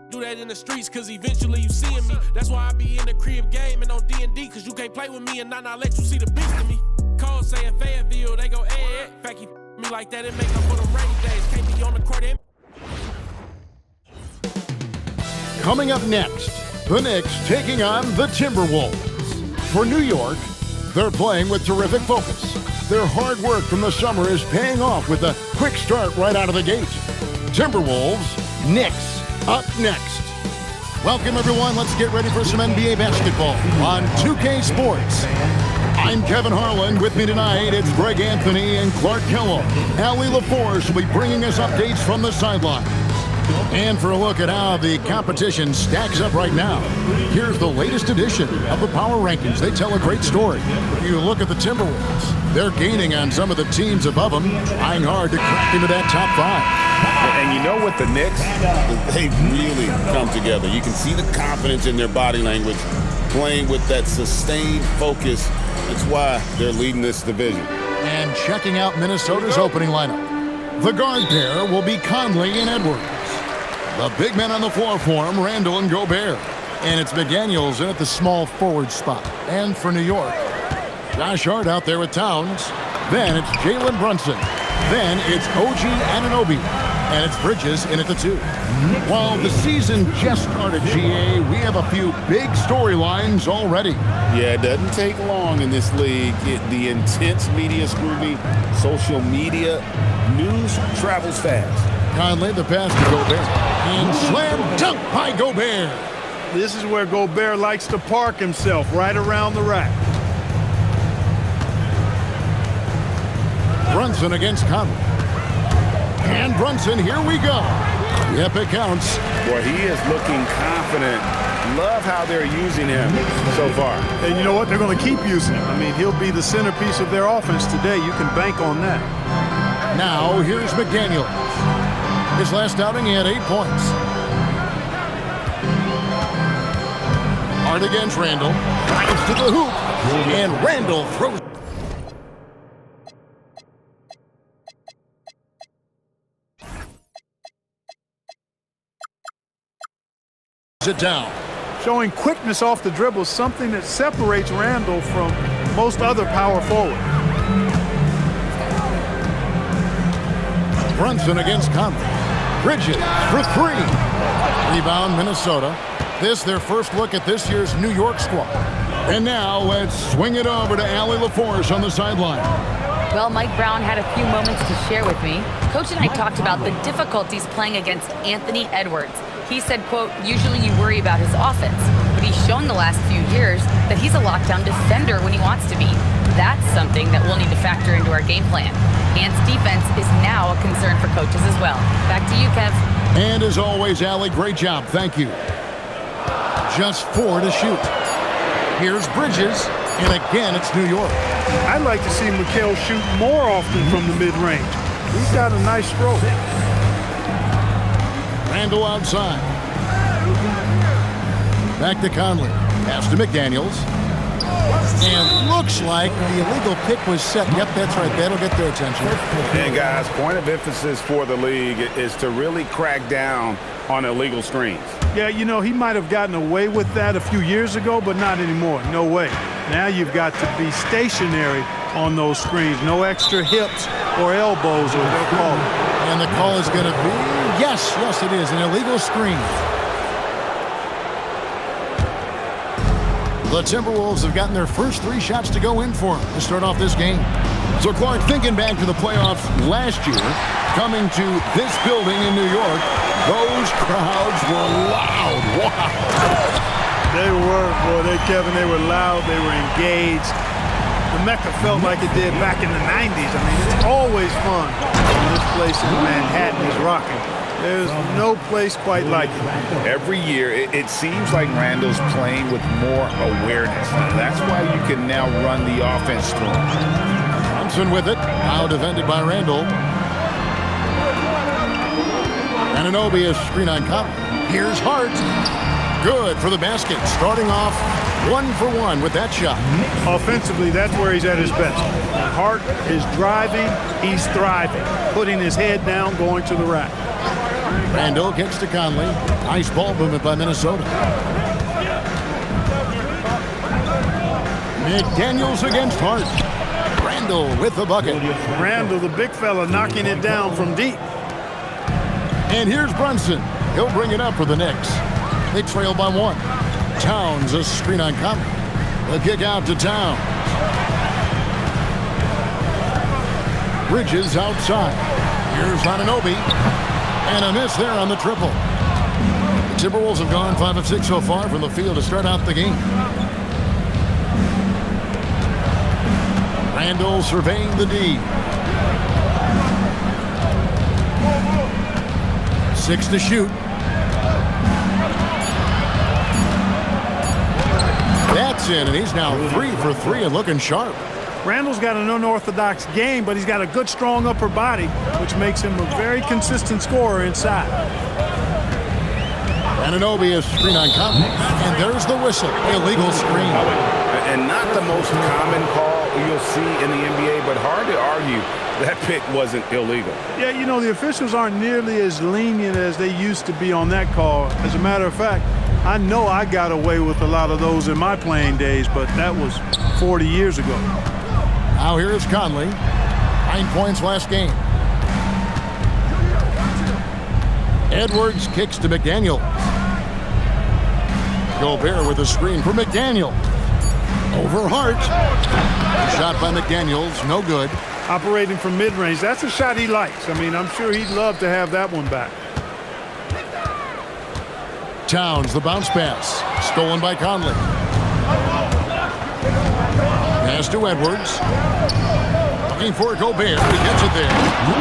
Do that in the streets, cause eventually you seeing me. That's why I be in the crib game and on D&D, cause you can't play with me and not let you see the beast in me. Cole saying Fayetteville, they go, eh. Fact, he me like that, it make up for the rainy days. Can't be on the court. Coming up next, the Knicks taking on the Timberwolves. For New York, they're playing with terrific focus. Their hard work from the summer is paying off with a quick start right out of the gate. Timberwolves, Knicks, up next. Welcome, everyone. Let's get ready for some NBA basketball on 2K Sports. I'm Kevin Harlan. With me tonight, it's Greg Anthony and Clark Kellogg. Allie LaForce will be bringing us updates from the sideline. And for a look at how the competition stacks up right now, here's the latest edition of the Power Rankings. They tell a great story. You look at the Timberwolves. They're gaining on some of the teams above them, trying hard to crack into that top five. And you know what, the Knicks, they've really come together. You can see the confidence in their body language, playing with that sustained focus. That's why they're leading this division. And checking out Minnesota's opening lineup. The guard pair will be Conley and Edwards. The big men on the floor for him, Randall and Gobert. And it's McDaniels in at the small forward spot. And for New York, Josh Hart out there with Towns. Then it's Jalen Brunson. Then it's OG Anunoby. And it's Bridges in at the 2. While the season just started, GA, we have a few big storylines already. Yeah, it doesn't take long in this league. The intense media scrutiny, social media, news travels fast. Conley, the pass to Gobert. And slam dunk by Gobert. This is where Gobert likes to park himself, right around the rack. Brunson against Conley. And Brunson, here we go. Yep, it counts. Boy, he is looking confident. Love how they're using him so far. And you know what? They're going to keep using him. I mean, he'll be the centerpiece of their offense today. You can bank on that. Now, here's McDaniels. His last outing, he had 8 points. Hard against Randall. Drives to the hoop. And Randall throws it down. Showing quickness off the dribble is something that separates Randall from most other power forwards. Brunson against Conley. Bridges for 3. Rebound, Minnesota. This their first look at this year's New York squad. And now let's swing it over to Allie LaForce on the sideline. Well, Mike Brown had a few moments to share with me. Coach and I talked about the difficulties playing against Anthony Edwards. He said, quote, usually you worry about his offense, but he's shown the last few years that he's a lockdown defender when he wants to be. That's something that we'll need to factor into our game plan. Ant's defense is now a concern for coaches as well. Back to you, Kev. And as always, Allie, great job. Thank you. Just 4 to shoot. Here's Bridges, and again, it's New York. I'd like to see Mikal shoot more often from the mid-range. He's got a nice stroke. Randall outside. Back to Conley. Pass to McDaniels. And looks like the illegal pick was set. Yep, that's right. That'll get their attention. And guys, point of emphasis for the league is to really crack down on illegal screens. Yeah, you know, he might have gotten away with that a few years ago, but not anymore. No way. Now you've got to be stationary on those screens. No extra hips or elbows, or they'll call it. And the call is going to be, yes, it is, an illegal screen. The Timberwolves have gotten their first 3 shots to go in for them to start off this game. So Clark, thinking back to the playoffs last year, coming to this building in New York, those crowds were loud. Wow. They were, boy, Kevin, they were loud, they were engaged. The Mecca felt like it did back in the 90s. I mean, it's always fun when this place in Manhattan is rocking. There's no place quite like it. Every year, it seems like Randall's playing with more awareness. That's why you can now run the offense through him. Thompson with it, now defended by Randall. Anunoby is screen on Conley. Here's Hart. Good for the basket, starting off 1 for 1 with that shot. Offensively, that's where he's at his best. Hart is driving, he's thriving, putting his head down, going to the rack. Randall kicks to Conley. Nice ball movement by Minnesota. McDaniels against Hart. Randall with the bucket. Randall, the big fella, knocking it down from deep. And here's Brunson. He'll bring it up for the Knicks. They trail by 1. Towns a screen on Conley. The kick out to Towns. Bridges outside. Here's Anunoby. And a miss there on the triple. The Timberwolves have gone 5 of 6 so far from the field to start out the game. Randall surveying the D. 6 to shoot. That's in, and he's now 3 for 3 and looking sharp. Randall's got an unorthodox game, but he's got a good, strong upper body, which makes him a very consistent scorer inside. Anunoby is screen on Conley, and there's the whistle. Illegal screen. And not the most common call you'll see in the NBA, but hard to argue that pick wasn't illegal. Yeah, you know, the officials aren't nearly as lenient as they used to be on that call. As a matter of fact, I know I got away with a lot of those in my playing days, but that was 40 years ago. Now here is Conley. 9 points last game. Edwards kicks to McDaniel. Gobert with a screen for McDaniel. Over Hart. Shot by McDaniels, no good. Operating from mid-range, that's a shot he likes. I mean, I'm sure he'd love to have that one back. Towns, the bounce pass. Stolen by Conley. Pass to Edwards. Looking for Gobert. He gets it there.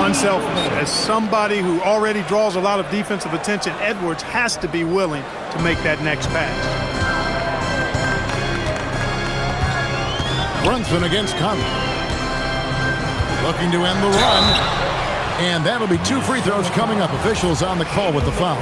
Unselfish. As somebody who already draws a lot of defensive attention, Edwards has to be willing to make that next pass. Brunson against Conley. Looking to end the run. And that'll be 2 free throws coming up. Officials on the call with the foul.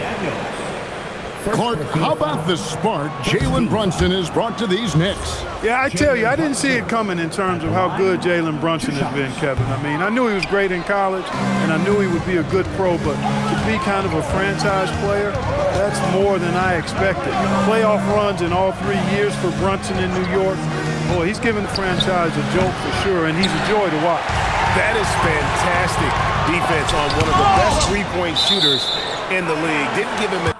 Clark, how about the spark Jalen Brunson has brought to these Knicks? Yeah, I tell you, I didn't see it coming in terms of how good Jalen Brunson has been, Kevin. I mean, I knew he was great in college, and I knew he would be a good pro, but to be kind of a franchise player, that's more than I expected. Playoff runs in all 3 years for Brunson in New York. Boy, he's given the franchise a jolt for sure, and he's a joy to watch. That is fantastic defense on one of the best three-point shooters in the league. Didn't give him a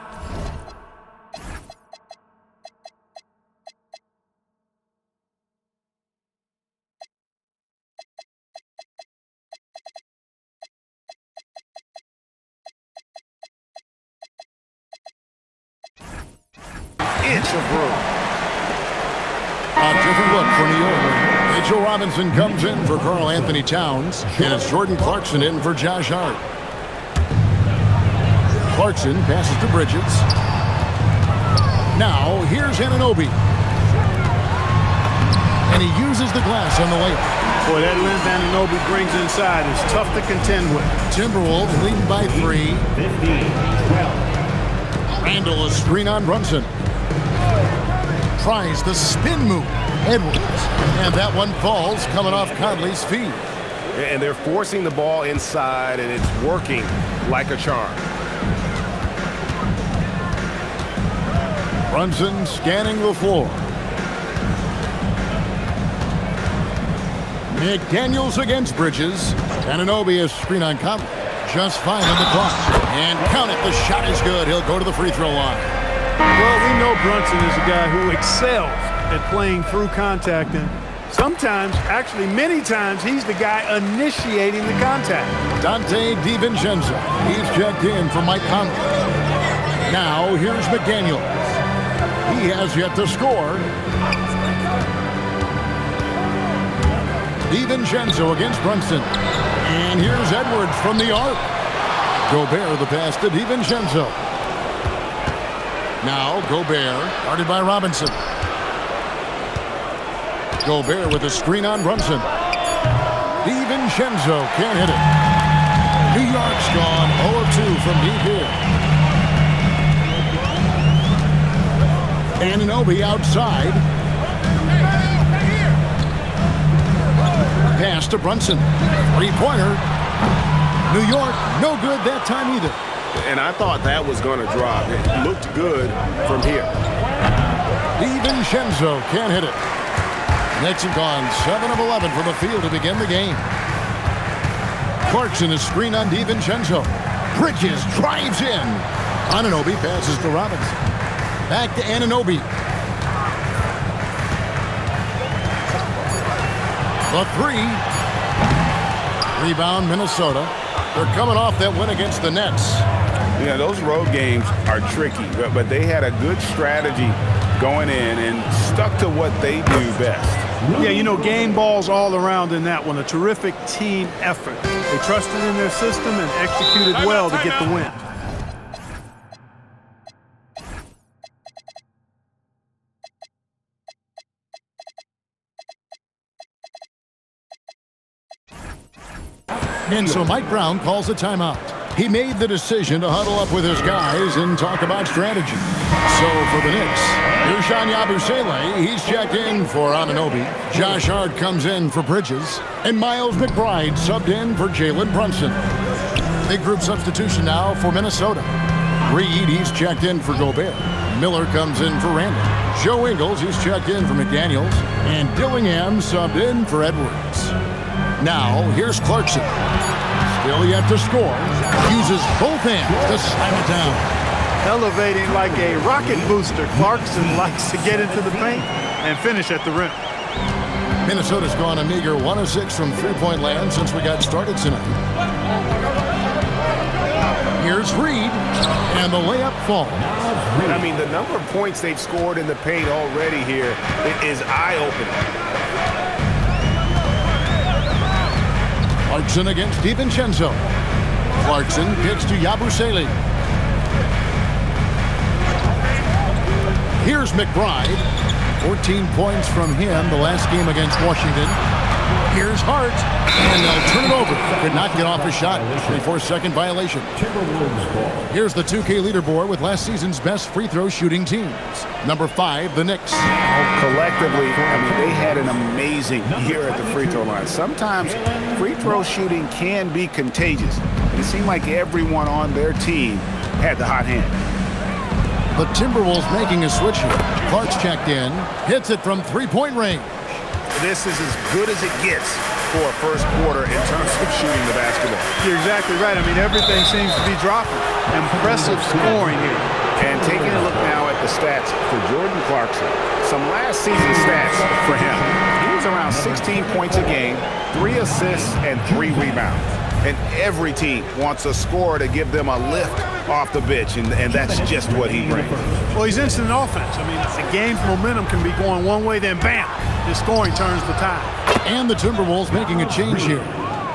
inch of room. A different look for New York. Mitchell Robinson comes in for Karl Anthony Towns, and it's Jordan Clarkson in for Josh Hart. Clarkson passes to Bridges. Now, here's Anunoby. And he uses the glass on the layup. Boy, that length Anunoby brings inside is tough to contend with. Timberwolves leading by 3. 15-12. Randall a screen on Brunson. Tries the spin move. Edwards. And that one falls coming off Conley's feet. And they're forcing the ball inside, and it's working like a charm. Brunson scanning the floor. McDaniels against Bridges. Anunoby is screen on Conley. Just 5 on the clock. And count it, the shot is good. He'll go to the free throw line. Well, we know Brunson is a guy who excels at playing through contact, and sometimes, actually many times, he's the guy initiating the contact. Dante DiVincenzo. He's checked in for Mike Conley. Now, here's McDaniels. He has yet to score. DiVincenzo against Brunson. And here's Edwards from the arc. Gobert the pass to DiVincenzo. Now Gobert, guarded by Robinson. Gobert with a screen on Brunson. DiVincenzo can't hit it. New York's gone 0 of 2 from deep here. Anunoby outside. Pass to Brunson. 3-pointer. New York, no good that time either. And I thought that was going to drop. It looked good from here. DiVincenzo can't hit it. Knicks have gone 7 of 11 from the field to begin the game. Clarkson is screen on DiVincenzo. Bridges drives in. Anunoby passes to Robinson. Back to Anunoby. The three. Rebound, Minnesota. They're coming off that win against the Nets. Yeah, those road games are tricky, but they had a good strategy going in and stuck to what they do best. Yeah, you know, game balls all around in that one. A terrific team effort. They trusted in their system and executed well to get the win. And so Mike Brown calls a timeout. He made the decision to huddle up with his guys and talk about strategy. So for the Knicks, Ersan Yabusele, he's checked in for Anunoby. Josh Hart comes in for Bridges. And Miles McBride subbed in for Jalen Brunson. Big group substitution now for Minnesota. Reed, he's checked in for Gobert. Miller comes in for Randall. Joe Ingles, he's checked in for McDaniels. And Dillingham subbed in for Edwards. Now, here's Clarkson. Still yet to score. Uses both hands to slam it down. Elevating like a rocket booster, Clarkson likes to get into the paint and finish at the rim. Minnesota's gone a meager 1 of 6 from three-point land since we got started tonight. Here's Reed, and the layup falls. I mean, the number of points they've scored in the paint already here is eye-opening. Clarkson against DiVincenzo. Clarkson kicks to Yabusele. Here's McBride. 14 points from him the last game against Washington. Here's Hart. And they'll turn it over. Could not get off a shot. 24-second violation. Here's the 2K leaderboard with last season's best free throw shooting teams. Number 5, the Knicks. Collectively, I mean, they had an amazing year at the free throw line. Sometimes free throw shooting can be contagious. And it seemed like everyone on their team had the hot hand. The Timberwolves making a switch here. Clark's checked in. Hits it from three-point range. This is as good as it gets for a first quarter in terms of shooting the basketball. You're exactly right. I mean, everything seems to be dropping. Impressive scoring here. And taking a look now at the stats for Jordan Clarkson. Some last season stats for him. He was around 16 points a game, 3 assists, and 3 rebounds. And every team wants a scorer to give them a lift off the bench, and that's just what he brings. Well, he's instant offense. I mean, the game's momentum can be going one way, then bam, his scoring turns the tide. And the Timberwolves making a change here.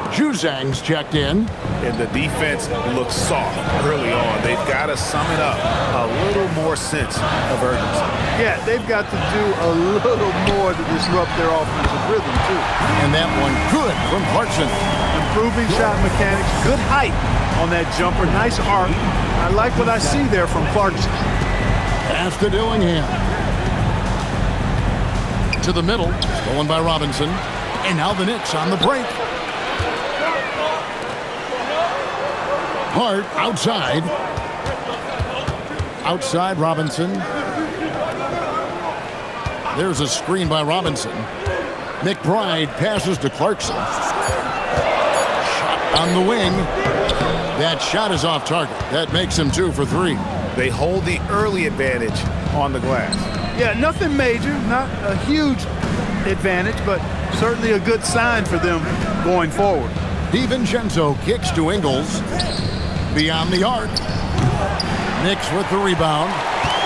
Juzang's checked in. And the defense looks soft early on. They've got to sum it up. A little more sense of urgency. Yeah, they've got to do a little more to disrupt their offensive rhythm, too. And that one good from Clarkson. Improving shot mechanics, good height on that jumper, nice arc. I like what I see there from Clarkson. Pass to Dillingham. To the middle, stolen by Robinson. And now the Knicks on the break. Hart outside. Outside Robinson. There's a screen by Robinson. McBride passes to Clarkson. Shot on the wing. That shot is off target. That makes him 2 for 3. They hold the early advantage on the glass. Yeah, nothing major, not a huge advantage, but certainly a good sign for them going forward. DiVincenzo kicks to Ingles. Beyond the arc. Knicks with the rebound.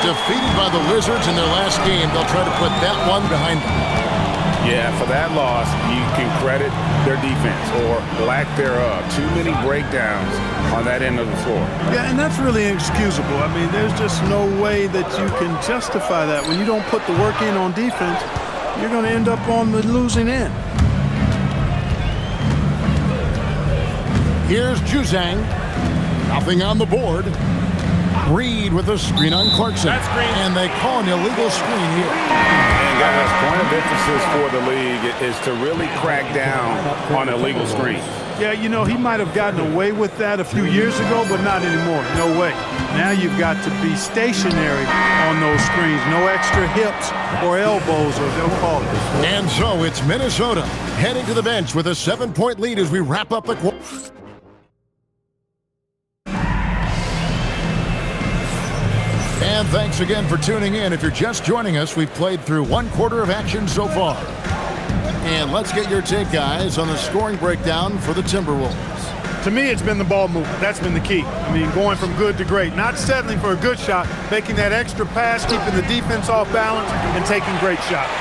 Defeated by the Wizards in their last game. They'll try to put that one behind them. Yeah, for that loss, you can credit their defense or lack thereof. Too many breakdowns on that end of the floor. Yeah, and that's really inexcusable. I mean, there's just no way that you can justify that. When you don't put the work in on defense, you're going to end up on the losing end. Here's Juzang. Nothing on the board. Reed with a screen on Clarkson. And they call an illegal screen here. And guys, point of emphasis for the league is to really crack down on illegal screens. Yeah, you know, he might have gotten away with that a few years ago, but not anymore. No way. Now you've got to be stationary on those screens. No extra hips or elbows, or they'll call it. And so it's Minnesota heading to the bench with a 7-point lead as we wrap up the quarter. And thanks again for tuning in. If you're just joining us, we've played through 1 quarter of action so far. And let's get your take, guys, on the scoring breakdown for the Timberwolves. To me, it's been the ball movement. That's been the key. I mean, going from good to great. Not settling for a good shot, making that extra pass, keeping the defense off balance, and taking great shots.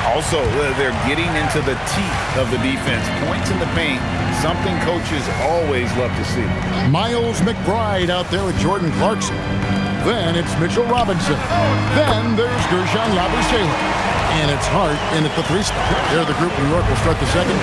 Also, they're getting into the teeth of the defense. Points in the paint, something coaches always love to see. Miles McBride out there with Jordan Clarkson. Then it's Mitchell Robinson. Then there's Gershon Yabusele. And it's Hart in at the 3 spot. There, the group New York will start the second.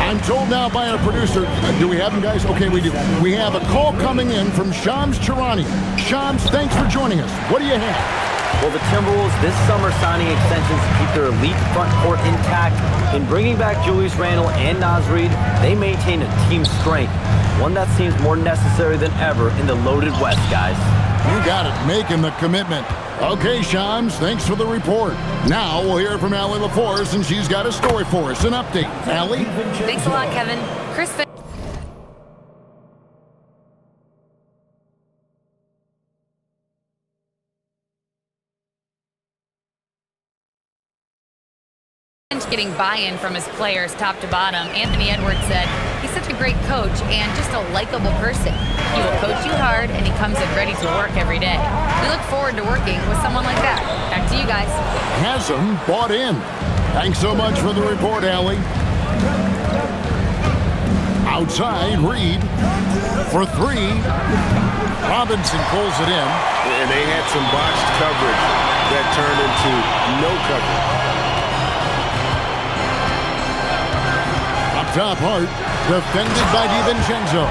I'm told now by our producer, do we have him, guys? Okay, we do. We have a call coming in from Shams Charani. Shams, thanks for joining us. What do you have? Well, the Timberwolves this summer signing extensions to keep their elite front court intact. In bringing back Julius Randle and Naz Reid, they maintain a team strength, one that seems more necessary than ever in the loaded West, guys. You got it, making the commitment. Okay, Shams, thanks for the report. Now we'll hear from Allie LaForce, and she's got a story for us, an update. Allie? Thanks a lot, Kevin. Chris getting buy-in from his players top to bottom. Anthony Edwards said, he's such a great coach and just a likable person. He will coach you hard and he comes in ready to work every day. We look forward to working with someone like that. Back to you guys. Hasm bought in. Thanks so much for the report, Allie. Outside, Reid for 3. Robinson pulls it in. And they had some botched coverage that turned into no coverage. Top Hart, defended by DiVincenzo.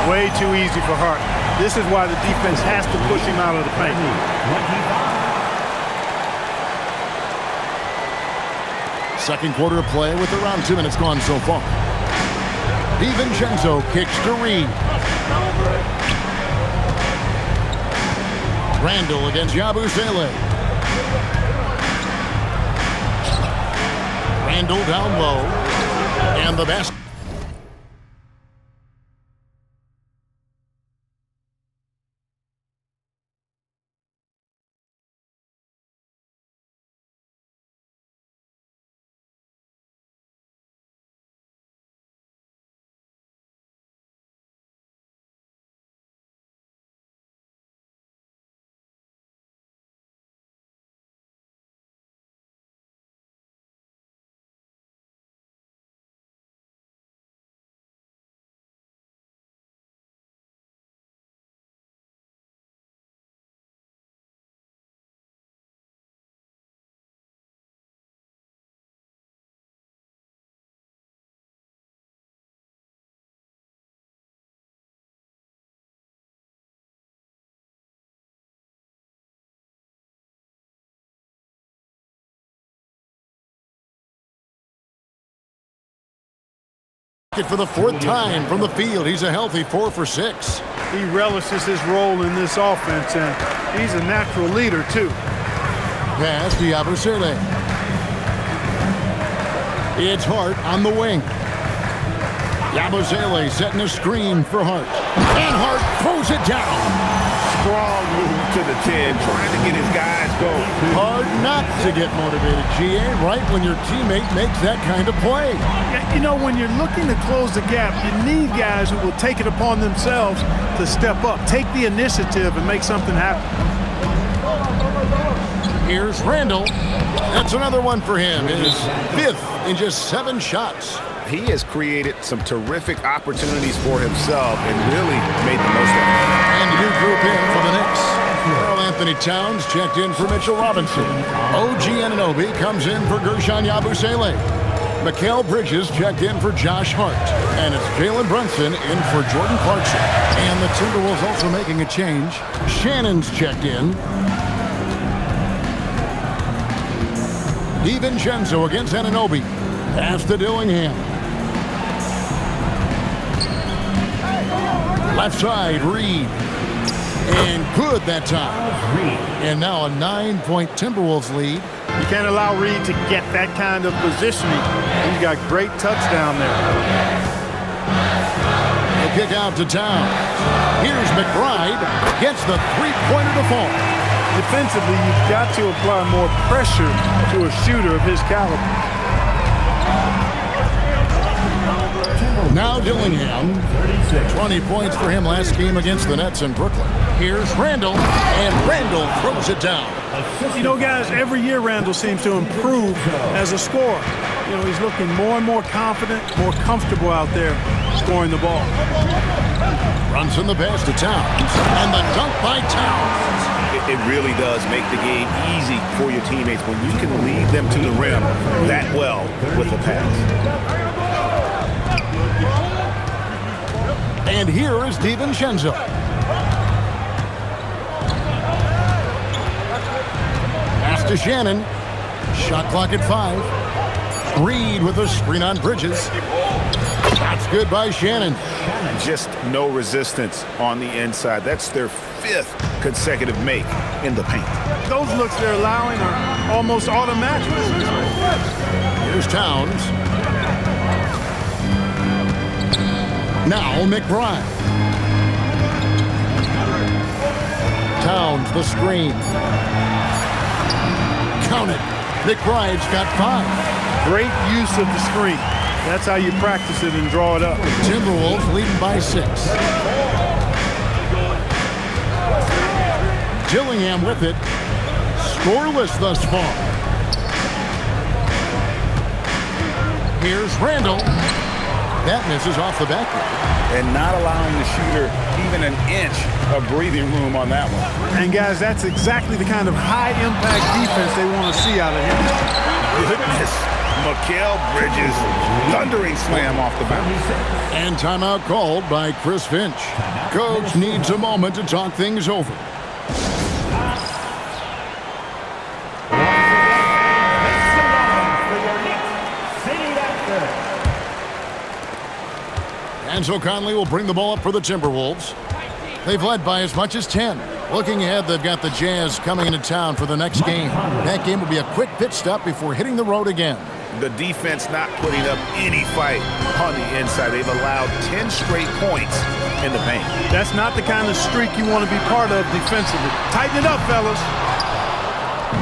Way too easy for Hart. This is why the defense has to push him out of the paint. Second quarter of play with around 2 minutes gone so far. DiVincenzo kicks to Reid. Randle against Yabusele. Randle down low. And the basket. For the 4th time from the field. He's a healthy 4 for 6. He relishes his role in this offense, and he's a natural leader, too. Pass to Yabusele. It's Hart on the wing. Yabusele setting a screen for Hart. And Hart throws it down. Strong move to the 10, trying to get his guys going. Hard not to get motivated, GA, right when your teammate makes that kind of play. You know, when you're looking to close the gap, you need guys who will take it upon themselves to step up, take the initiative, and make something happen. Here's Randle. That's another one for him. His 5th in just 7 shots. He has created some terrific opportunities for himself and really made the most of it. And a new group in for the Knicks. Karl Anthony Towns checked in for Mitchell Robinson. OG Anunoby comes in for Gershon Yabusele. Mikal Bridges checked in for Josh Hart. And it's Jalen Brunson in for Jordan Clarkson. And the Timberwolves also making a change. Shannon's checked in. DiVincenzo against Anunoby. Pass to Dillingham. Left side, Reed. And good that time. And now a 9-point Timberwolves lead. You can't allow Reed to get that kind of positioning. He's got great touch down there. The kick out to Towns. Here's McBride. Gets the three-pointer to fall. Defensively, you've got to apply more pressure to a shooter of his caliber. Now Dillingham. 20 points for him last game against the Nets in Brooklyn. Here's Randall, and Randall throws it down. You know, guys, every year Randall seems to improve as a scorer. You know, he's looking more and more confident, more comfortable out there scoring the ball. Runs in the pass to Towns, and the dunk by Towns. It really does make the game easy for your teammates when you can lead them to the rim that well with the pass. And here is DiVincenzo. Pass to Shannon. Shot clock at 5. Reed with a screen on Bridges. That's good by Shannon. Just no resistance on the inside. That's their 5th consecutive make in the paint. Those looks they're allowing are almost automatic. Here's Towns. Now McBride. Towns the screen. Count it. McBride's got 5. Great use of the screen. That's how you practice it and draw it up. Timberwolves leading by 6. Dillingham with it. Scoreless thus far. Here's Randall. That misses off the backboard. And not allowing the shooter even an inch of breathing room on that one. And guys, that's exactly the kind of high-impact defense they want to see out of him. Goodness. Mikal Bridges, thundering slam off the bounce. And timeout called by Chris Finch. Coach needs a moment to talk things over. Enzo Conley will bring the ball up for the Timberwolves. They've led by as much as 10. Looking ahead, they've got the Jazz coming into town for the next game. That game will be a quick pit stop before hitting the road again. The defense not putting up any fight on the inside. They've allowed 10 straight points in the paint. That's not the kind of streak you want to be part of defensively. Tighten it up, fellas.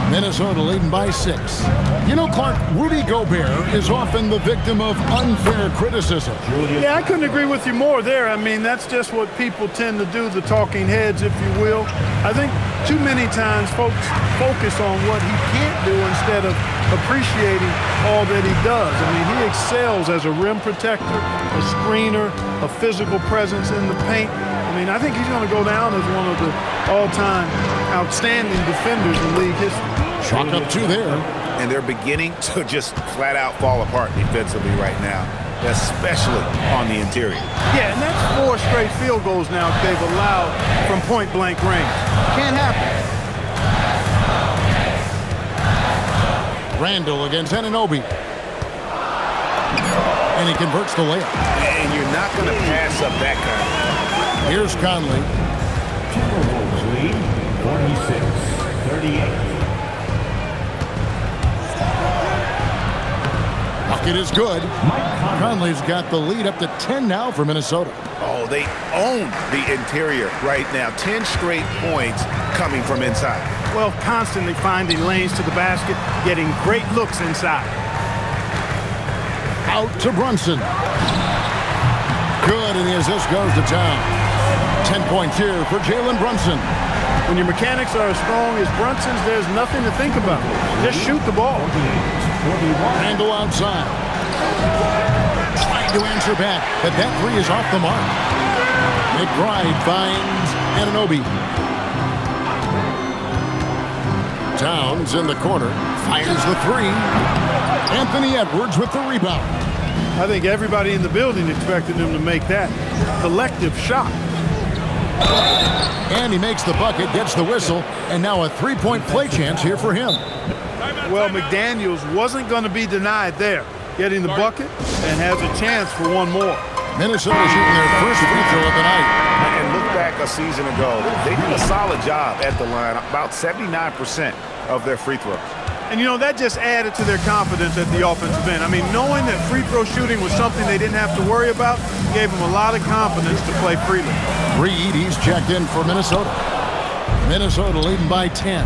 Minnesota leading by 6. You know, Clark, Rudy Gobert is often the victim of unfair criticism. Yeah, I couldn't agree with you more there. I mean, that's just what people tend to do, the talking heads, if you will. I think too many times folks focus on what he can't do instead of appreciating all that he does. I mean, he excels as a rim protector, a screener, a physical presence in the paint. I mean, I think he's going to go down as one of the all-time outstanding defenders in league history. Chalk up 2 there. And they're beginning to just flat-out fall apart defensively right now, especially on the interior. Yeah, and that's 4 straight field goals now they've allowed from point-blank range. Can't happen. Randall against Anunoby. And he converts the layup. And you're not going to pass up that kind. Here's Conley. Timberwolves lead 46-38. Bucket is good. Conley's got the lead up to 10 now for Minnesota. Oh, they own the interior right now. 10 straight points coming from inside. Well, constantly finding lanes to the basket, getting great looks inside. Out to Brunson. Good, and the assist goes to Town. 10 points here for Jalen Brunson. When your mechanics are as strong as Brunson's, there's nothing to think about. Just shoot the ball. Randall outside. Trying to answer back, but that 3 is off the mark. McBride finds Anunoby. Towns in the corner, fires the three. Anthony Edwards with the rebound. I think everybody in the building expected him to make that collective shot. And he makes the bucket, gets the whistle, and now a three-point play chance here for him. Well, McDaniels wasn't going to be denied there, getting the bucket, and has a chance for one more. Minnesota shooting their first free throw of the night. And look back a season ago, they did a solid job at the line, about 79% of their free throws. And, you know, that just added to their confidence at the offensive end. I mean, knowing that free throw shooting was something they didn't have to worry about gave them a lot of confidence to play freely. Reed, he's checked in for Minnesota. Minnesota leading by 10.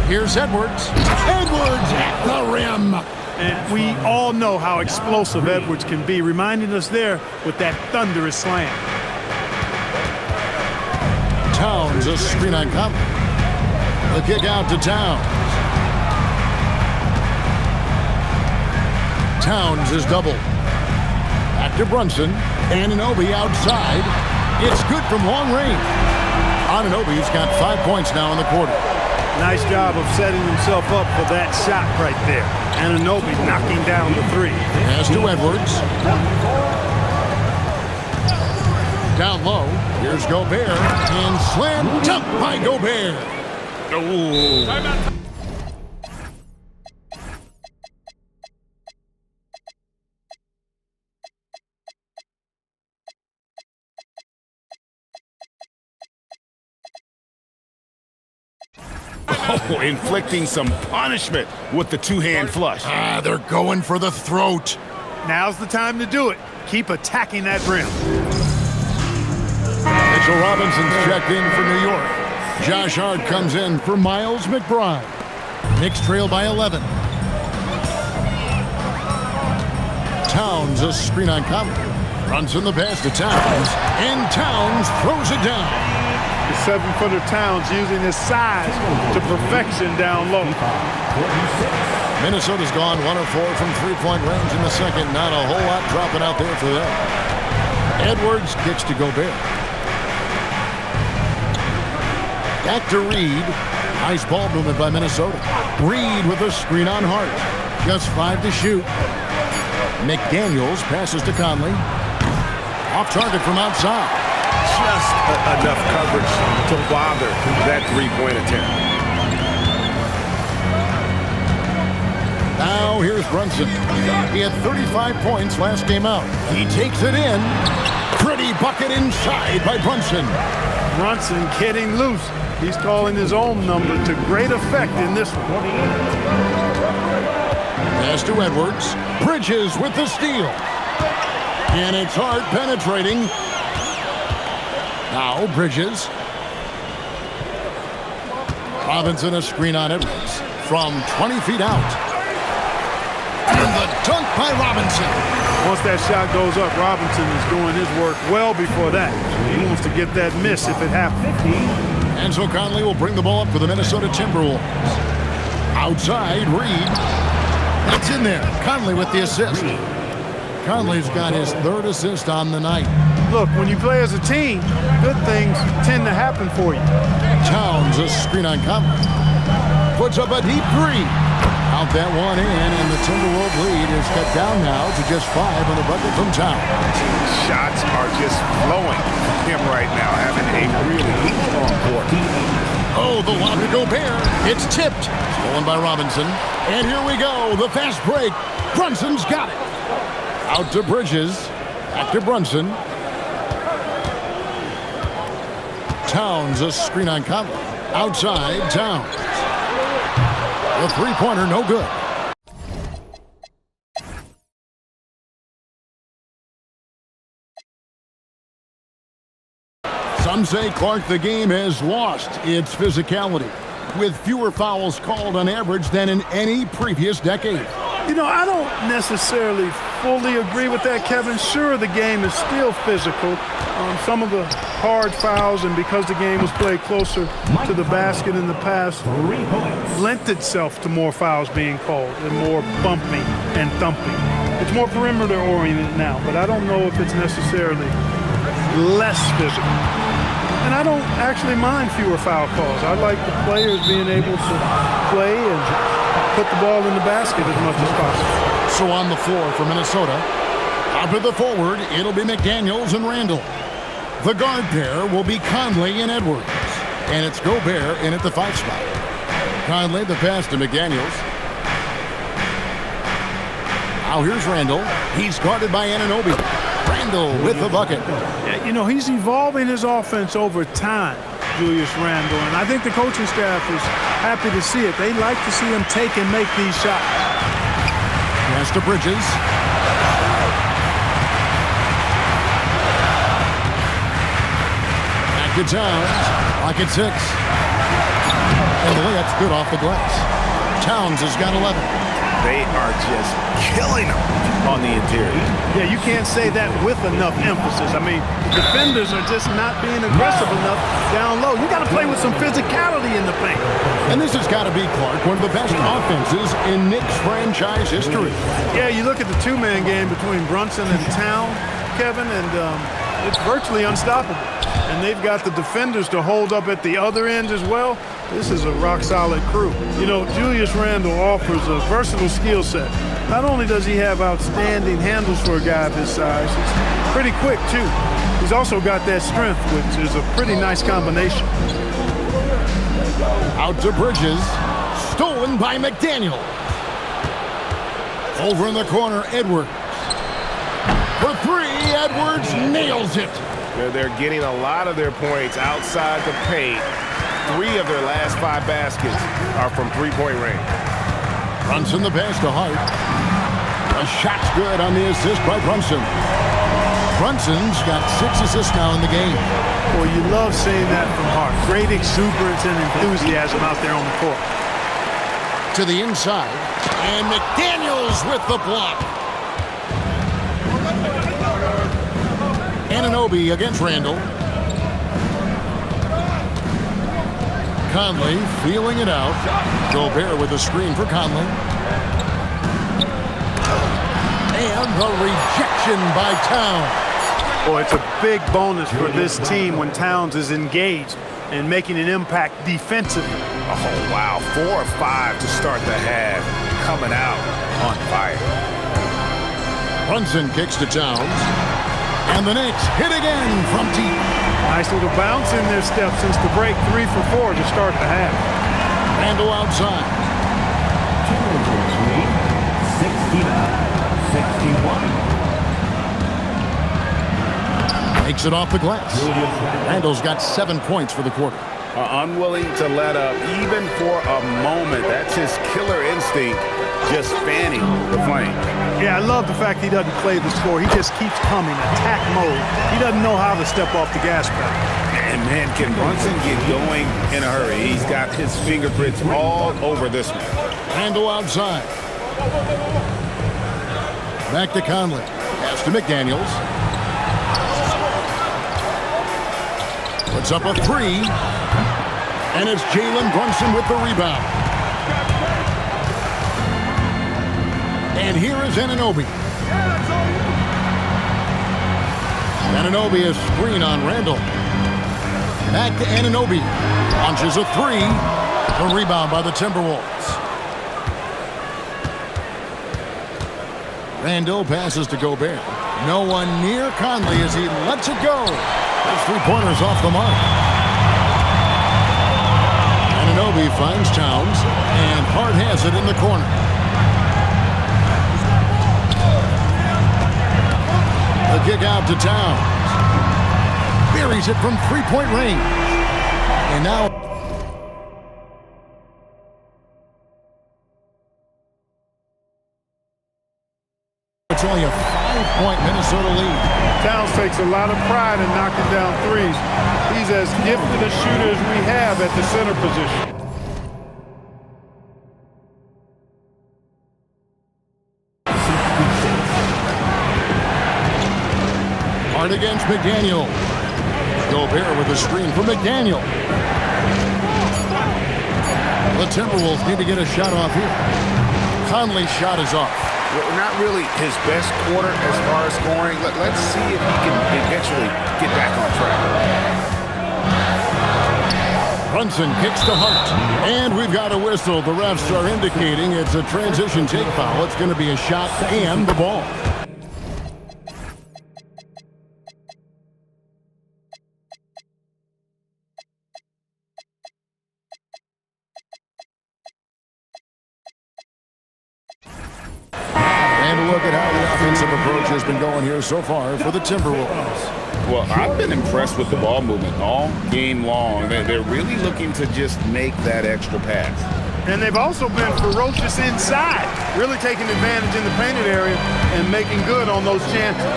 Here's Edwards. Edwards at the rim. And we all know how explosive Edwards can be, reminding us there with that thunderous slam. Towns, a screen on Compton. The kick out to Towns. Towns is doubled. Back to Brunson. Anunoby outside. It's good from long range. Anunoby's got 5 points now in the quarter. Nice job of setting himself up for that shot right there. Anunoby knocking down the three. Pass to Edwards. Down low. Here's Gobert. And slam dunk by Gobert. Oh. Oh, inflicting some punishment with the two-hand flush. They're going for the throat. Now's the time to do it. Keep attacking that rim. Mitchell Robinson's checked in for New York. Josh Hart comes in for Miles McBride. Knicks trail by 11. Towns, a screen on Compton. Runs in the pass to Towns. And Towns throws it down. The 7-footer Towns using his size to perfection down low. Minnesota's gone 1 of 4 from three-point range in the second. Not a whole lot dropping out there for them. Edwards kicks to Gobert. Back to Reed. Nice ball movement by Minnesota. Reed with a screen on Hart. Just 5 to shoot. McDaniels passes to Conley. Off target from outside. Just enough coverage to bother that three-point attempt. Now here's Brunson. He had 35 points last game out. He takes it in. Pretty bucket inside by Brunson. Brunson getting loose. He's calling his own number to great effect in this one. Pass to Edwards. Bridges with the steal. And it's Hart penetrating. Now Bridges. Robinson a screen on Edwards from 20 feet out. And the dunk by Robinson. Once that shot goes up, Robinson is doing his work well before that. He wants to get that miss if it happens. And so Conley will bring the ball up for the Minnesota Timberwolves. Outside, Reed. That's in there. Conley with the assist. Conley's got his 3rd assist on the night. Look, when you play as a team, good things tend to happen for you. Towns, a screen on Conley. Puts up a deep three. Out that one in, and the Timberwolves lead is cut down now to just 5 on the bucket from Towns. Shots are just flowing from him right now, having a really strong quarter. Oh, the lob to Gobert. It's tipped. Stolen by Robinson. And here we go, the fast break. Brunson's got it. Out to Bridges. Back to Brunson. Towns, a screen on Conley. Outside, Towns. The three-pointer, no good. Some say, Clark, the game has lost its physicality, with fewer fouls called on average than in any previous decade. You know, I don't necessarily fully agree with that, Kevin. Sure, the game is still physical. Some of the hard fouls, and because the game was played closer to the basket in the past, lent itself to more fouls being called and more bumping and thumping. It's more perimeter-oriented now, but I don't know if it's necessarily less physical. And I don't actually mind fewer foul calls. I like the players being able to play and put the ball in the basket as much as possible. So on the floor for Minnesota, up at the forward, it'll be McDaniels and Randall. The guard pair will be Conley and Edwards. And it's Gobert in at the 5 spot. Conley, the pass to McDaniels. Now here's Randall. He's guarded by Anunoby. Randall with the bucket. Yeah, you know, he's evolving his offense over time, Julius Randall. And I think the coaching staff is happy to see it. They like to see him take and make these shots. Pass to Bridges. Back to Towns. Clock at 6. And the layup's good off the glass. Towns has got 11. They are just killing them on the interior. Yeah, you can't say that with enough emphasis. I mean, the defenders are just not being aggressive enough down low. You got to play with some physicality in the paint. And this has got to be, Clark, one of the best offenses in Knicks franchise history. Yeah, you look at the two-man game between Brunson and Town, Kevin, and it's virtually unstoppable. And they've got the defenders to hold up at the other end as well. This is a rock-solid crew. You know, Julius Randle offers a versatile skill set. Not only does he have outstanding handles for a guy of his size, he's pretty quick, too. He's also got that strength, which is a pretty nice combination. Out to Bridges. Stolen by McDaniel. Over in the corner, Edwards. For 3, Edwards nails it. They're getting a lot of their points outside the paint. 3 of their last 5 baskets are from three-point range. Brunson the pass to Hart. The shot's good on the assist by Brunson. Brunson's got 6 assists now in the game. Boy, you love seeing that from Hart. Great exuberance and enthusiasm out there on the court. To the inside. And McDaniels with the block. Anunoby against Randall. Conley feeling it out. Gobert with a screen for Conley. And the rejection by Towns. Boy, it's a big bonus for this team when Towns is engaged and making an impact defensively. Oh, wow. 4 or 5 to start the half. Coming out on fire. Brunson kicks to Towns. And the Knicks hit again from deep. Nice little bounce in their step since the break. 3 for 4 to start the half. Randall outside. Timberwolves lead 69-61. Makes it off the glass. Randall's got 7 points for the quarter. Unwilling to let up even for a moment. That's his killer instinct, just fanning the flame. Yeah, I love the fact he doesn't play the score. He just keeps coming, attack mode. He doesn't know how to step off the gas pedal. And man, can Brunson get going in a hurry? He's got his fingerprints all over this one. Randall outside. Back to Conley. Pass to McDaniels. Puts up a 3. And it's Jalen Brunson with the rebound. And here is Anunoby. Anunoby is screen on Randall. Back to Anunoby. Launches a 3. The rebound by the Timberwolves. Randall passes to Gobert. No one near Conley as he lets it go. His 3-pointers off the mark. Anunoby finds Towns, and Hart has it in the corner. The kick out to Towns. Buries it from 3-point range. And now it's only a 5-point Minnesota lead. Towns takes a lot of pride in knocking down threes. He's as gifted a shooter as we have at the center position. Hart against McDaniel. Gobert with a screen for McDaniel. The Timberwolves need to get a shot off here. Conley's shot is off. Well, not really his best quarter as far as scoring. Let's see if he can eventually get back on track. Brunson kicks to Hart. And we've got a whistle. The refs are indicating it's a transition take foul. It's going to be a shot and the ball. And look at how the offensive approach has been going here so far for the Timberwolves. Well, I've been impressed with the ball movement all game long. They're really looking to just make that extra pass. And they've also been ferocious inside, really taking advantage in the painted area and making good on those chances.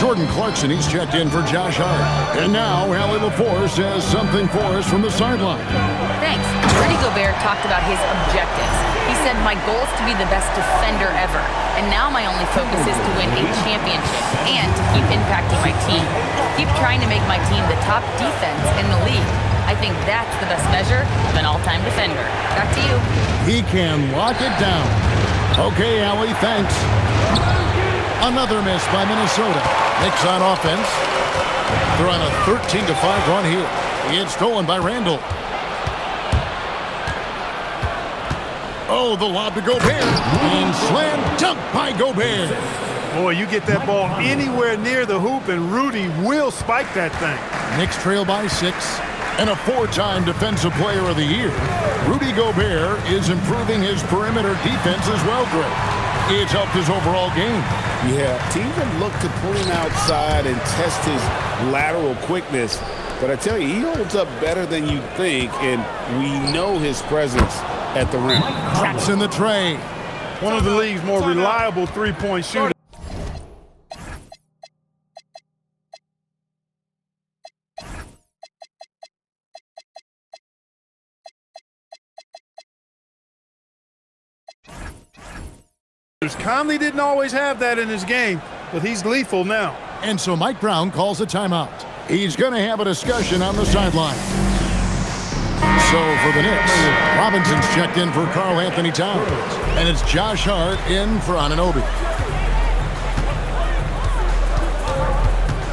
Jordan Clarkson, he's checked in for Josh Hart. And now, Allie LaForce has something for us from the sideline. Thanks. Rudy Gobert talked about his objectives. He said, my goal is to be the best defender ever. And now my only focus is to win a championship and to keep impacting my team. Keep trying to make my team the top defense in the league. I think that's the best measure of an all-time defender. Back to you. He can lock it down. Okay, Allie, thanks. Another miss by Minnesota. Knicks on offense. They're on a 13-5 run here. It's stolen by Randall. Oh, the lob to Gobert. And slam dunk by Gobert. Boy, you get that ball anywhere near the hoop, and Rudy will spike that thing. Knicks trail by 6. And a 4-time Defensive Player of the Year. Rudy Gobert is improving his perimeter defense as well, Greg. It's helped his overall game. Yeah, teams have looked to pull him outside and test his lateral quickness. But I tell you, he holds up better than you think, and we know his presence at the rim. Traps in the tray. One of the league's more reliable three-point shooters. Conley didn't always have that in his game, but he's lethal now. And so Mike Brown calls a timeout. He's going to have a discussion on the sideline. So for the Knicks, Robinson's checked in for Karl Anthony Towns. And it's Josh Hart in for Anunoby.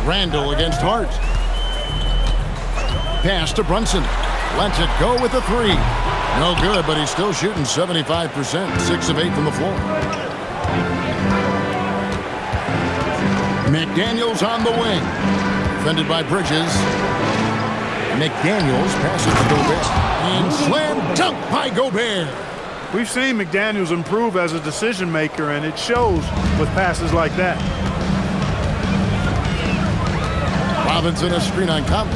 Randall against Hart. Pass to Brunson. Lets it go with the 3. No good, but he's still shooting 75%. 6 of 8 from the floor. McDaniels on the wing. Defended by Bridges. McDaniels passes to Gobert. And slam dunk by Gobert. We've seen McDaniels improve as a decision maker, and it shows with passes like that. Robinson a screen on Conley.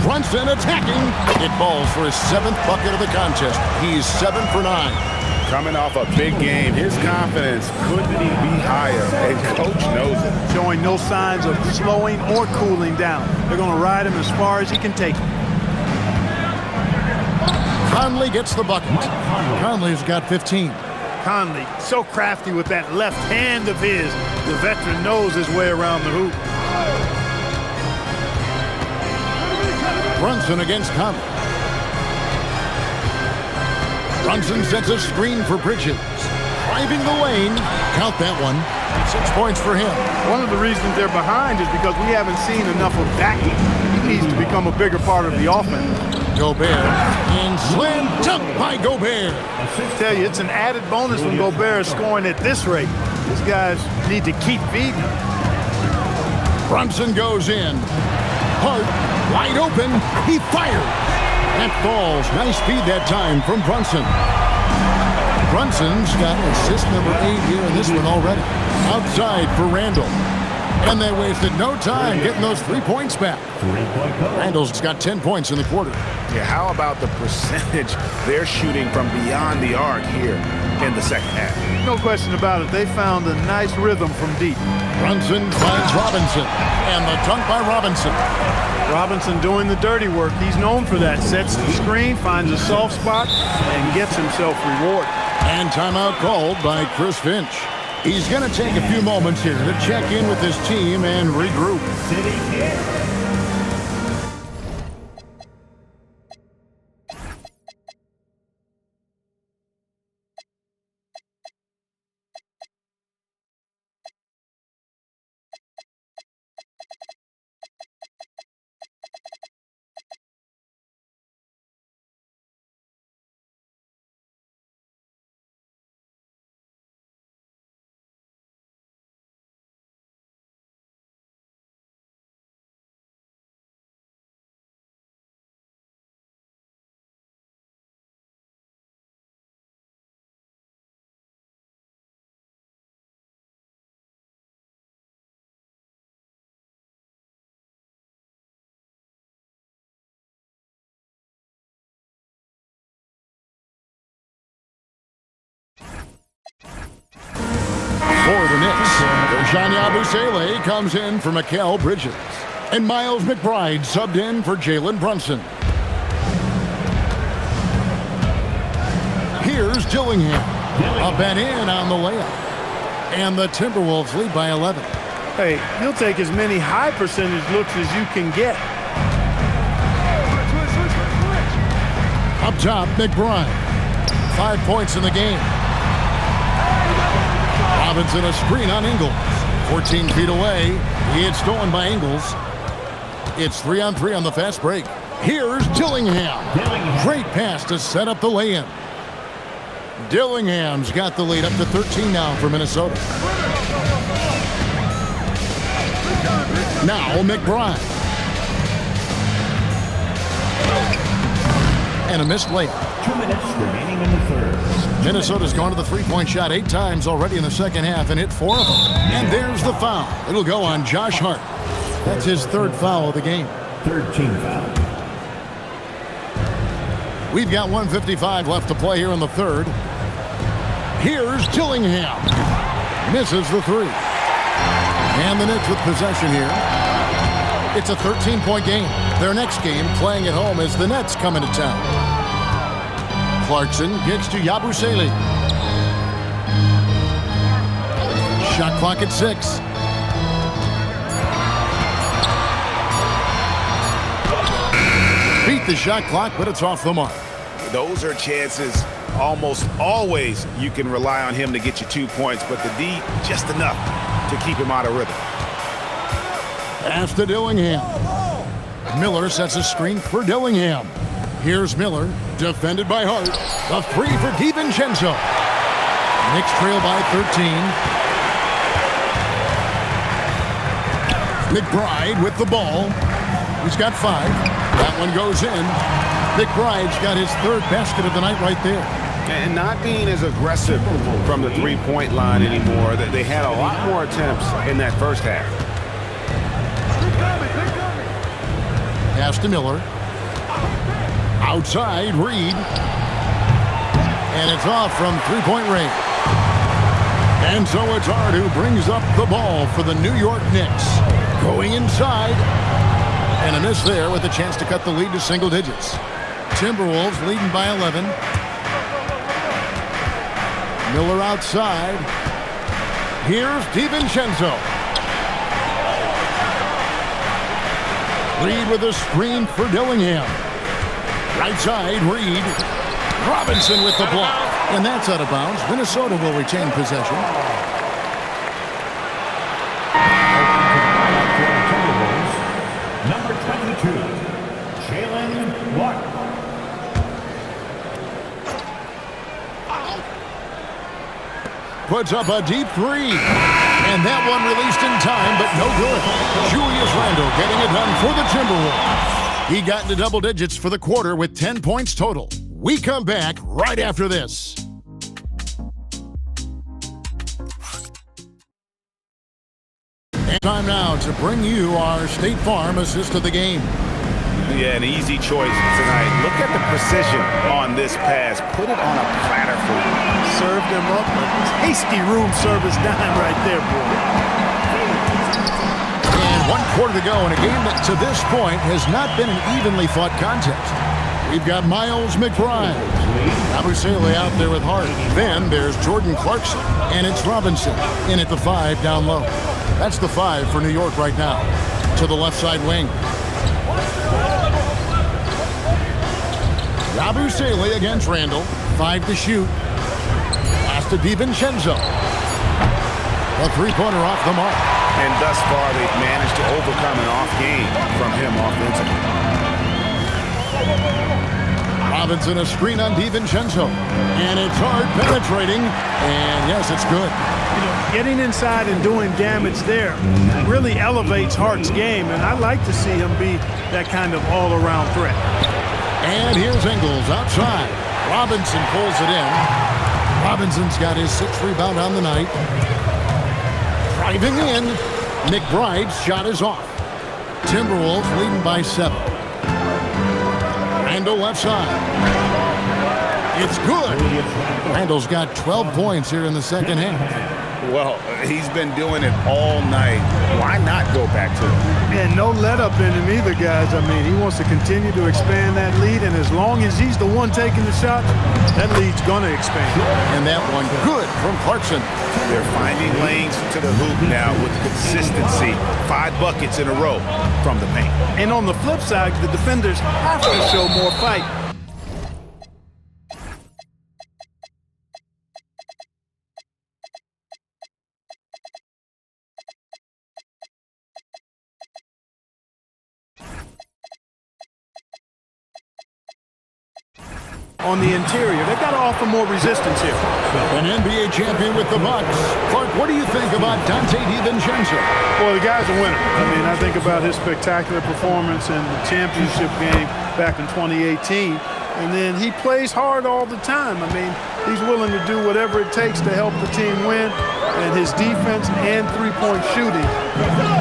Brunson attacking. It falls for his 7th bucket of the contest. He's 7 for 9. Coming off a big game, his confidence couldn't be higher, and coach knows it. Showing no signs of slowing or cooling down. They're going to ride him as far as he can take him. Conley gets the bucket. Conley's got 15. Conley, so crafty with that left hand of his. The veteran knows his way around the hoop. Brunson against Conley. Brunson sets a screen for Bridges. Driving the lane. Count that one. 6 points for him. One of the reasons they're behind is because we haven't seen enough of that. He needs to become a bigger part of the offense. Gobert. And slam dunk by Gobert. I tell you, it's an added bonus when Gobert is scoring at this rate. These guys need to keep feeding him. Brunson goes in. Hart wide open. He fires. That falls. Nice feed that time from Brunson. Brunson's got assist number 8 here in this one already. Outside for Randall. And they wasted no time getting those 3 points back. Randall's got 10 points in the quarter. Yeah, how about the percentage they're shooting from beyond the arc here in the second half? No question about it. They found a nice rhythm from deep. Brunson finds Robinson. And the dunk by Robinson. Robinson doing the dirty work. He's known for that. Sets the screen, finds a soft spot, and gets himself rewarded. And timeout called by Chris Finch. He's going to take a few moments here to check in with his team and regroup. Shania Abusele comes in for Mikal Bridges. And Miles McBride subbed in for Jalen Brunson. Here's Dillingham. Up and in on the layup. And the Timberwolves lead by 11. Hey, he'll take as many high percentage looks as you can get. Up top, McBride. 5 points in the game. Robinson a screen on Ingles. 14 feet away. He had stolen by Ingles. It's 3-on-3 on the fast break. Here's Dillingham. Great pass to set up the lay-in. Dillingham's got the lead up to 13 now for Minnesota. Now McBride. And a missed layup. 2 minutes remaining in the third. Minnesota's gone to the three-point shot 8 times already in the second half and hit 4 of them. And there's the foul. It'll go on Josh Hart. That's his third foul of the game. Third team foul. We've got 1:55 left to play here in the third. Here's Dillingham. Misses the three. And the Knicks with possession here. It's a 13-point game. Their next game, playing at home, is the Nets coming to town. Clarkson gets to Yabusele. Shot clock at 6. Beat the shot clock, but it's off the mark. Those are chances almost always you can rely on him to get you 2 points, but the D, just enough to keep him out of rhythm. Pass to Dillingham. Miller sets a screen for Dillingham. Here's Miller, defended by Hart. The three for DiVincenzo. Knicks trail by 13. McBride with the ball. He's got 5. That one goes in. McBride's got his third basket of the night right there. And not being as aggressive from the three-point line anymore. They had a lot more attempts in that first half. Pass to Miller. Outside, Reed. And it's off from three-point range. And so it's Hart who brings up the ball for the New York Knicks. Going inside. And a miss there with a chance to cut the lead to single digits. Timberwolves leading by 11. Miller outside. Here's DiVincenzo. Reed with a screen for Dillingham. Right side, Reed. Robinson with the block. And that's out of bounds. Minnesota will retain possession. Number 22, leur. Puts up a deep three. And that one released in time, but no good. Julius Randle getting it done for the Timberwolves. He got into double digits for the quarter with 10 points total. We come back right after this. And time now to bring you our State Farm assist of the game. Yeah, an easy choice tonight. Look at the precision on this pass. Put it on a platter for you. Served him up a tasty room service dime right there, boy. And 1 quarter to go in a game that to this point has not been an evenly fought contest. We've got Miles McBride. Abusele out there with Hart. Then there's Jordan Clarkson. And it's Robinson in at the 5 down low. That's the 5 for New York right now. To the left side wing. Abusele against Randle. 5 to shoot. Pass to DiVincenzo. A three-pointer off the mark. And thus far, they've managed to overcome an off game from him offensively. Robinson a screen on DiVincenzo. And it's Hart penetrating. And yes, it's good. You know, getting inside and doing damage there really elevates Hart's game, and I like to see him be that kind of all-around threat. And here's Ingles outside. Robinson pulls it in. Robinson's got his 6th rebound on the night. Driving in. McBride's shot is off. Timberwolves leading by 7. Randle left side. It's good. Randle's got 12 points here in the second half. Well, he's been doing it all night. Why not go back to it? And no let-up in him either, guys. I mean, he wants to continue to expand that lead, and as long as he's the one taking the shot, that lead's going to expand. And that one good from Clarkson. They're finding lanes to the hoop now with consistency. 5 buckets in a row from the paint. And on the flip side, the defenders have to show more fight. On the interior, they've got to offer more resistance here. An NBA champion with the Bucks. Clark, what do you think about Dante DiVincenzo? Well, the guy's a winner. I mean, I think about his spectacular performance in the championship game back in 2018. And then he plays hard all the time. I mean, he's willing to do whatever it takes to help the team win. And his defense and three-point shooting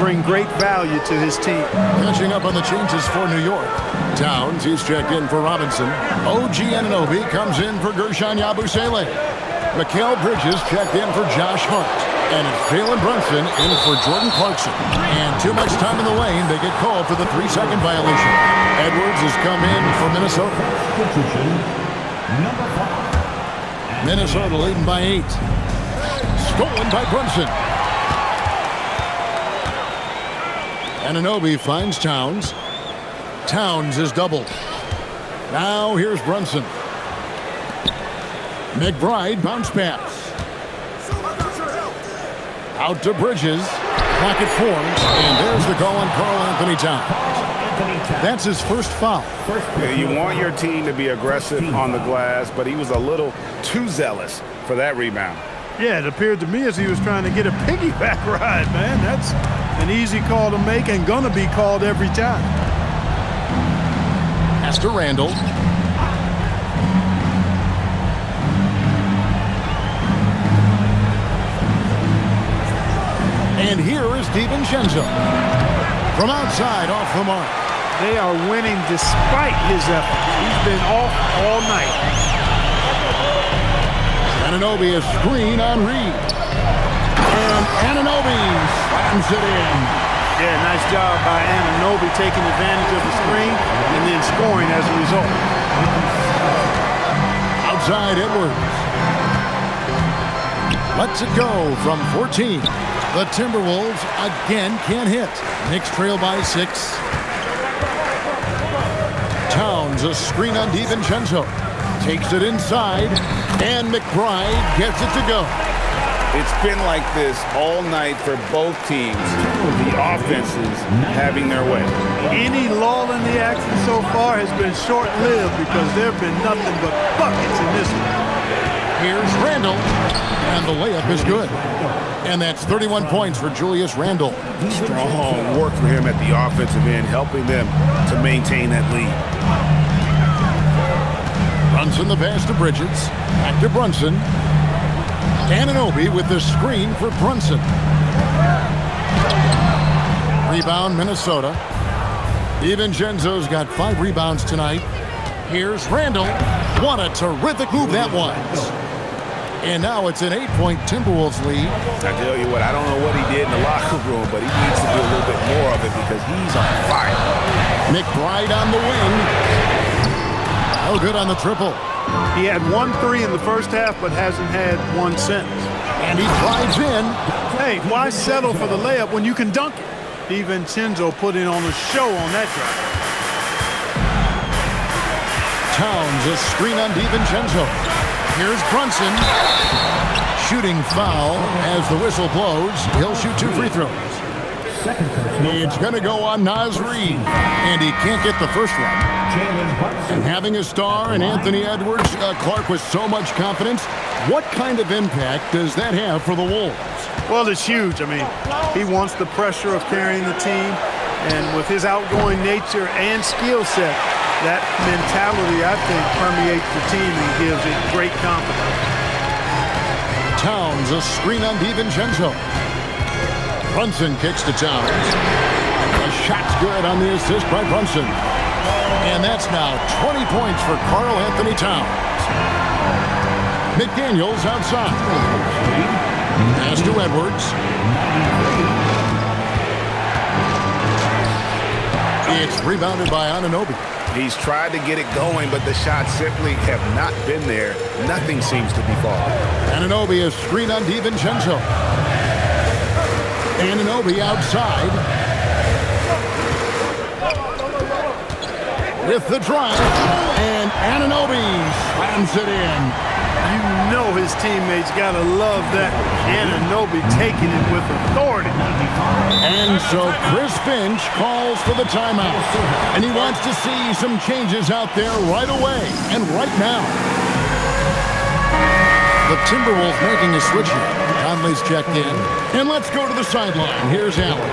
bring great value to his team. Catching up on the changes for New York. Towns, he's checked in for Robinson. OG Anunoby comes in for Gershon Yabusele. Mikal Bridges checked in for Josh Hart. And it's Jalen Brunson in for Jordan Clarkson. And too much time in the lane, they get called for the 3-second violation. Edwards has come in for Minnesota. Number 5. Minnesota leading by 8. Stolen by Brunson. Anunoby finds Towns. Towns is doubled. Now here's Brunson. McBride bounce pass. Out to Bridges. Pocket forms. And there's the call on Karl-Anthony Towns. That's his first foul. Yeah, you want your team to be aggressive on the glass, but he was a little too zealous for that rebound. Yeah, it appeared to me as he was trying to get a piggyback ride, man. That's an easy call to make and gonna be called every time. Pass to Randall. And here is DiVincenzo. From outside, off the mark. They are winning despite his efforts. He's been off all night. Anunoby a screen on Reed. And Anunoby slams it in. Yeah, nice job by Anunoby taking advantage of the screen and then scoring as a result. Outside Edwards. Lets it go from 14. The Timberwolves again can't hit. Knicks trail by 6. Towns a screen on DiVincenzo. Takes it inside, and McBride gets it to go. It's been like this all night for both teams. The offenses having their way. Any lull in the action so far has been short-lived because there have been nothing but buckets in this one. Here's Randall, and the layup is good. And that's 31 points for Julius Randle. Strong work for him at the offensive end, helping them to maintain that lead. Brunson the pass to Bridges. Back to Brunson. Anunoby with the screen for Brunson. Rebound Minnesota. DiVincenzo's got 5 rebounds tonight. Here's Randall. What a terrific move that was. And now it's an 8-point Timberwolves lead. I tell you what, I don't know what he did in the locker room, but he needs to do a little bit more of it because he's on fire. McBride on the wing. No good on the triple. He had 1 3 in the first half, but hasn't had one since. And he drives in. Hey, why settle for the layup when you can dunk it? DiVincenzo put in on a show on that drive. Towns a screen on DiVincenzo. Here's Brunson. Shooting foul as the whistle blows. He'll shoot 2 free throws. It's going to go on Naz Reid, and he can't get the first one. And having a star in Anthony Edwards, Clark with so much confidence, what kind of impact does that have for the Wolves? Well, it's huge. I mean, he wants the pressure of carrying the team, and with his outgoing nature and skill set, that mentality, I think, permeates the team and gives it great confidence. Towns a screen on DiVincenzo. Brunson kicks to Towns. The shot's good on the assist by Brunson. And that's now 20 points for Karl-Anthony Towns. McDaniels outside. Pass to Edwards. It's rebounded by Anunoby. He's tried to get it going, but the shots simply have not been there. Nothing seems to be falling. Anunoby is screen on DiVincenzo. Anunoby outside. With the drive, and Anunoby slams it in. You know his teammates got to love that Anunoby taking it with authority. And so Chris Finch calls for the timeout. And he wants to see some changes out there right away and right now. The Timberwolves making a switch here. Conley's checked in. And let's go to the sideline. Here's Allen.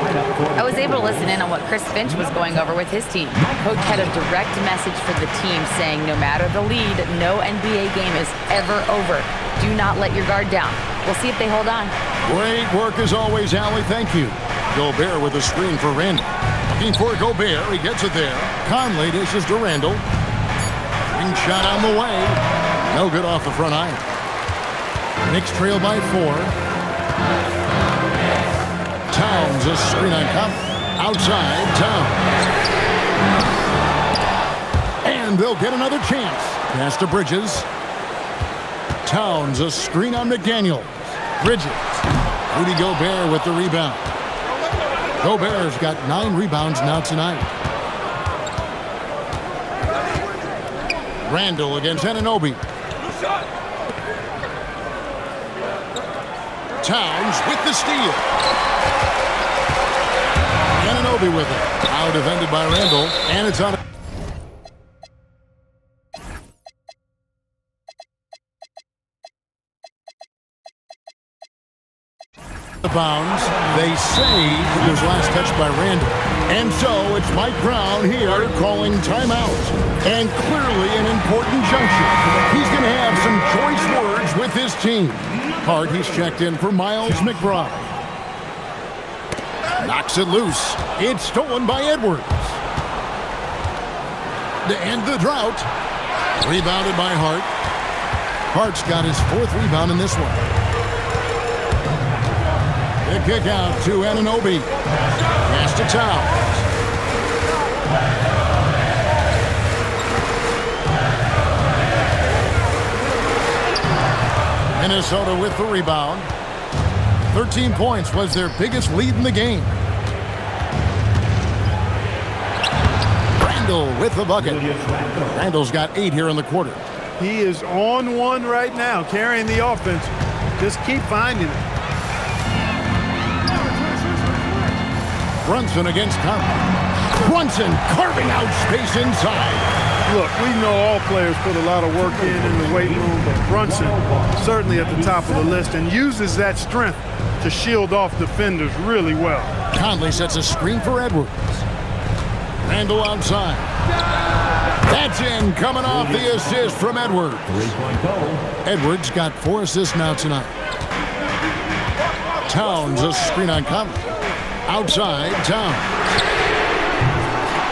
I was able to listen in on what Chris Finch was going over with his team. Coach had a direct message for the team saying no matter the lead, no NBA game is ever over. Do not let your guard down. We'll see if they hold on. Great work as always, Allie. Thank you. Gobert with a screen for Randall. Looking for Gobert. He gets it there. Conley dishes to Randall. Ring shot on the way. No good off the front iron. Knicks trail by 4. Towns a screen on Conley. Outside, Towns. And they'll get another chance. Pass to Bridges. Towns a screen on McDaniels. Bridges. Rudy Gobert with the rebound. Gobert's got 9 rebounds now tonight. Randall against Anunoby. Towns with the steal. Anunoby with it. Now defended by Randall, and it's on. The bounds. They say it was last touched by Randall. And so it's Mike Brown here calling timeout. And clearly an important juncture. He's going to have some choice words with his team. Hart, he's checked in for Miles McBride. Knocks it loose. It's stolen by Edwards. To end the drought. Rebounded by Hart. Hart's got his 4th rebound in this one. The kick out to Anunoby. Pass to Towns. Minnesota with the rebound. 13 points was their biggest lead in the game. Randall with the bucket. Randall's got 8 here in the quarter. He is on one right now, carrying the offense. Just keep finding it. Brunson against Conley. Brunson carving out space inside. Look, we know all players put a lot of work in the weight room, but Brunson certainly at the top of the list and uses that strength to shield off defenders really well. Conley sets a screen for Edwards. Randall outside. That's in, coming off the assist from Edwards. Edwards got 4 assists now tonight. Towns a screen on Conley. Outside, Towns.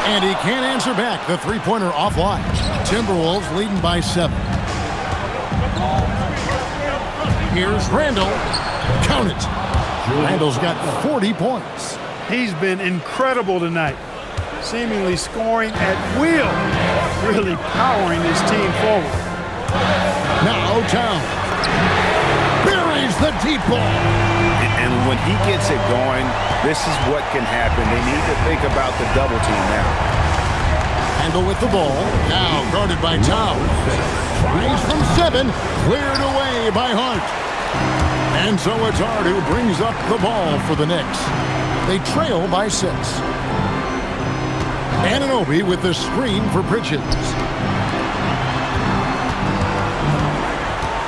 And he can't answer back. The three-pointer offline. Timberwolves leading by 7. Here's Randall. Count it. Randall's got 40 points. He's been incredible tonight. Seemingly scoring at will. Really powering his team forward. Now Towns. Buries the deep ball. And when he gets it going, this is what can happen. They need to think about the double team now. Randall with the ball. Now guarded by Towns. Tries from 7. Cleared away by Hart. And so it's Hart who brings up the ball for the Knicks. They trail by 6. Anunoby with the screen for Bridges.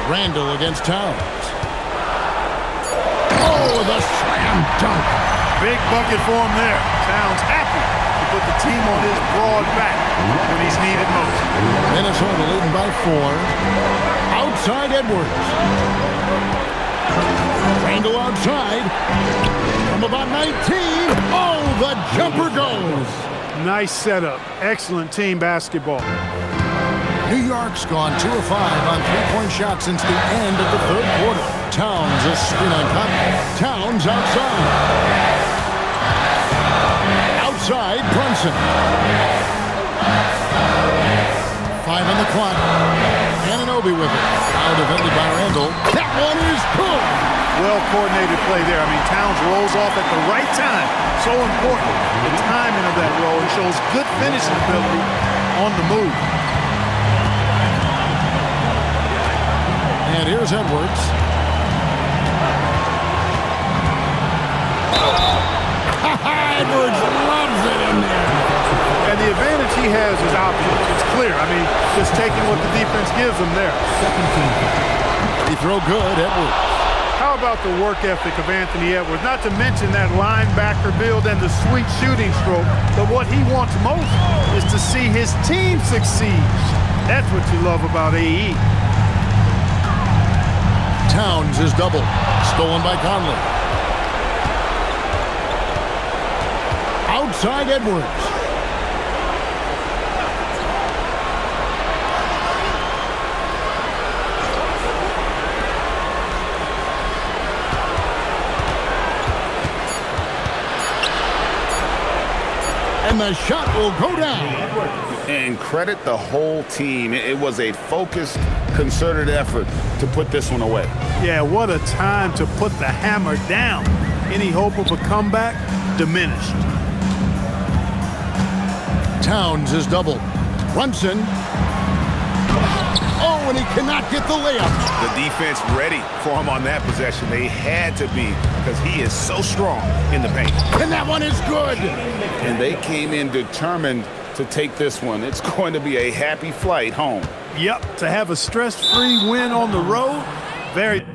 Randall against Towns. Oh, the slam dunk. Big bucket for him there. Towns happy to put the team on his broad back when he's needed most. Minnesota leading by 4. Outside Edwards. Randall outside. From about 19. Oh, the jumper goes. Nice setup. Excellent team basketball. New York's gone 2 of 5 on 3-point shots since the end of the 3rd quarter. Towns a a screen on top. Towns outside. Outside, Brunson. 5 on the clock. Anunoby with it. Now defended by Randall. That one is good. Well-coordinated play there. I mean, Towns rolls off at the right time. So important. The timing of that roll. It shows good finishing ability on the move. And here's Edwards. Edwards loves it in there. And the advantage he has is obvious. It's clear. I mean, just taking what the defense gives him there. He throw good, Edwards. How about the work ethic of Anthony Edwards? Not to mention that linebacker build and the sweet shooting stroke. But what he wants most is to see his team succeed. That's what you love about AE. Towns is double. Stolen by Conley. Outside Edwards. And the shot will go down. And credit the whole team. It was a focused, concerted effort to put this one away. Yeah, what a time to put the hammer down. Any hope of a comeback? Diminished. Towns is double. Brunson. Oh, and he cannot get the layup. The defense ready for him on that possession. They had to be because he is so strong in the paint. And that one is good. And they came in determined to take this one. It's going to be a happy flight home. Yep, to have a stress-free win on the road, very